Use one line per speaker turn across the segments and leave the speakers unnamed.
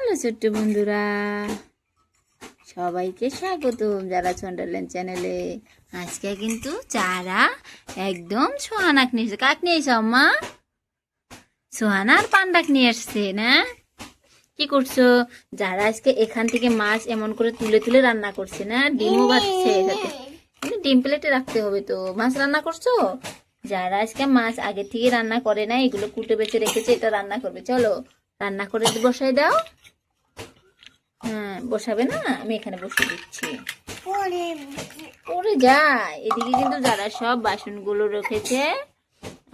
Hello ছোট্ট বন্ধুরা, সবাইকে স্বাগতম যারা ছন্ডারল্যান্ড চ্যানেলে। আজকে কিন্তু যারা একদম সোহানাক নিয়েছে। কাক নিয়েছে আম্মা? সোহানার পান্ডাক নিয়ে আসছে না? কি করছো? যারা আজকে এখান থেকে মাছ এমন করে তুলে তুলে রান্না করছে না, ডিমও বাচ্ছে এটাতে। ডিম প্লেটে রাখতে হবে তো। মাছ রান্না করছো? যারা আজকে মাছ আগে থেকে রান্না করে না, এগুলো কুটে বেছে রেখেছে, এটা রান্না করবে। চলো রান্না করে বসাই দাও। হ্যাঁ বসাবে না, আমি এখানে বসে দিচ্ছি। পড়ে যায়। এদিকে কিন্তু যারা সব বাসনগুলো রেখেছে,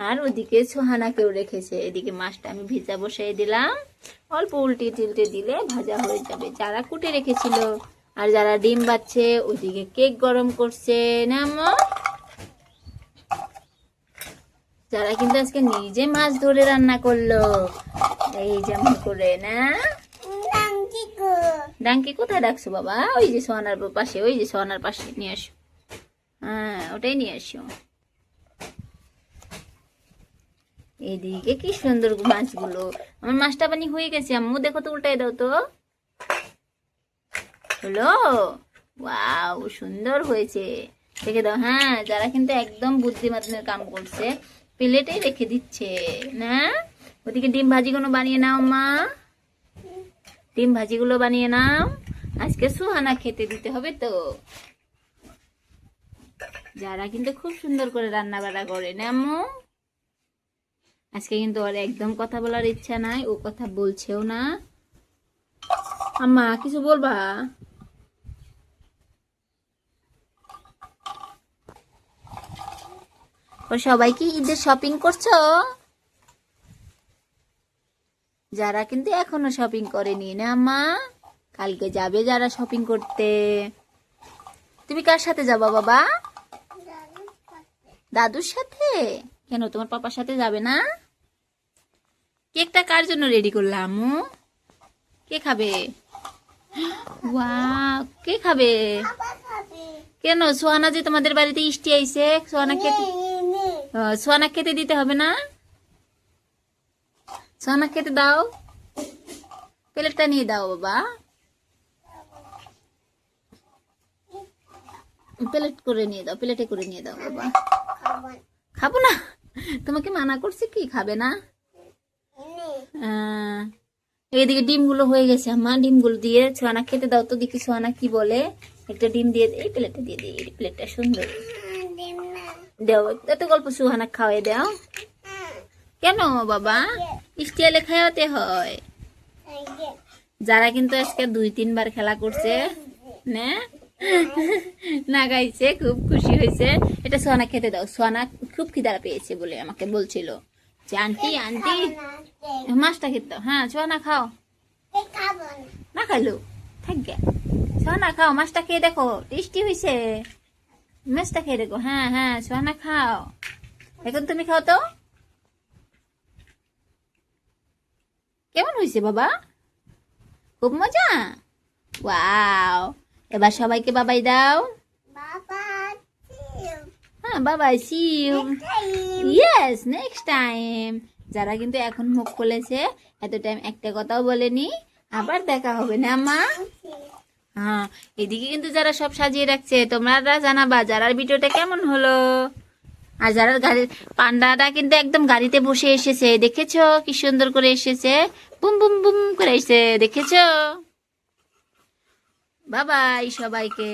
আর ওদিকে সোহানাকেও রেখেছে। এদিকে মাছটা আমি ভিজা বসাই দিলাম, অল্প উল্টে তিলটে দিলে ভাজা হয়ে যাবে। যারা কুটে রেখেছিল আর যারা ডিম বাচ্ছে, ওদিকে কেক গরম করছে না আম্মা? যারা কিন্তু আজকে নিজে মাছ ধরে রান্না করলো, এই যেমন করে না। ডাঙ্কি কোথায় ডাকছো বাবা? ওই যে সোহানার পাশে, ওই যে সোহানার পাশে নিয়ে আসো। হ্যাঁ ওটাই নিয়ে আসো। এদিকে কি সুন্দর মাছগুলো। আমার মাছটা পানি হয়ে গেছে আম্মু, দেখো তো, উল্টাই দাও তো। হলো? ওয়াও সুন্দর হয়েছে, রেখে দাও। হ্যাঁ যারা কিন্তু একদম বুদ্ধিমানের কাম করছে, প্লেটেই রেখে দিচ্ছে না। ওদিকে ডিম ভাজিগুলো বানিয়ে নাও মা, ডিম ভাজিগুলো বানিয়ে নাও। আজকে সুহানা খেতে দিতে হবে তো। যারা কিন্তু খুব সুন্দর করে রান্না বান্না করে না আম্মু। আজকে কিন্তু ওর একদম কথা বলার ইচ্ছা নাই, ও কথা বলছেও না। আম্মা কিছু বলবা? ও সবাই কি ঈদের শপিং করছো? যারা কিন্তু এখনো শপিং করেনি না আম্মা, কালকে যাবে যারা শপিং করতে। তুমি কার সাথে যাবা বাবা? দাদুর সাথে? কেন তোমার পাপার সাথে যাবে না? কেকটা কার জন্য রেডি করলাম আম্মু? কে খাবে? ওয়াও কে খাবে? কেন সোহানা যে তোমাদের বাড়িতে ইষ্টি আইছে, সোহানা খেতে, সোহানা খেতে দিতে হবে না? সোহানা খেতে দাও, প্লেটটা নিয়ে দাও বাবা, প্লেট করে নিয়ে দাও, প্লেটে করে নিয়ে দাও বাবা। খাবো না? তোমাকে মানা করছি কি খাবে না? এইদিকে ডিমগুলো হয়ে গেছে আম্মা, ডিমগুলো দিয়ে সোহানা খেতে দাও তো, দেখি সোহানা কি বলে। একটা ডিম দিয়ে এই প্লেটে দিয়ে দিই, এই প্লেটটা সুন্দর দাও। এত গল্প সোহানা খাওয়াই দাও। কেন বাবা? স্টাইলে খাওয়াতে হয়। যারা কিন্তু আজকে 2-3 বার খেলা করছে না, না গাইছে, খুব খুশি হয়েছে। এটা সোহানা খেতে দাও। সোহানা খুব খিদা পেয়েছে বলে আমাকে বলছিল যে আন্টি আন্টি মাছটা খেতে দাও। হ্যাঁ সোহানা খাও। না খাইলো থাকবে। সোহানা খাও, মাছটা খেয়ে দেখো, টেস্টি হয়েছে। মাছটা খেয়ে দেখো। হ্যাঁ হ্যাঁ সোহানা খাও, এখন তুমি খাও তো। কেমন হয়েছে বাবা? খুব মজা। ওয়াও, এবার সবাইকে বাবাই দাও। হ্যাঁ Babai, see you. Yes, next time. যারা কিন্তু এখন মুখ খুলেছে, এত টাইম একটা কথাও বলেনি, আবার দেখা হবে না মা। হ্যাঁ এদিকে কিন্তু যারা সব সাজিয়ে রাখছে, তোমরা জানাবা যারা ভিডিওটা কেমন হলো। আর যারা গাড়ি, পান্ডাটা কিন্তু একদম গাড়িতে বসে এসেছে, দেখেছো কি সুন্দর করে এসেছে, বুম বুম বুম করে এসেছে, দেখেছো? বাবাই সবাইকে।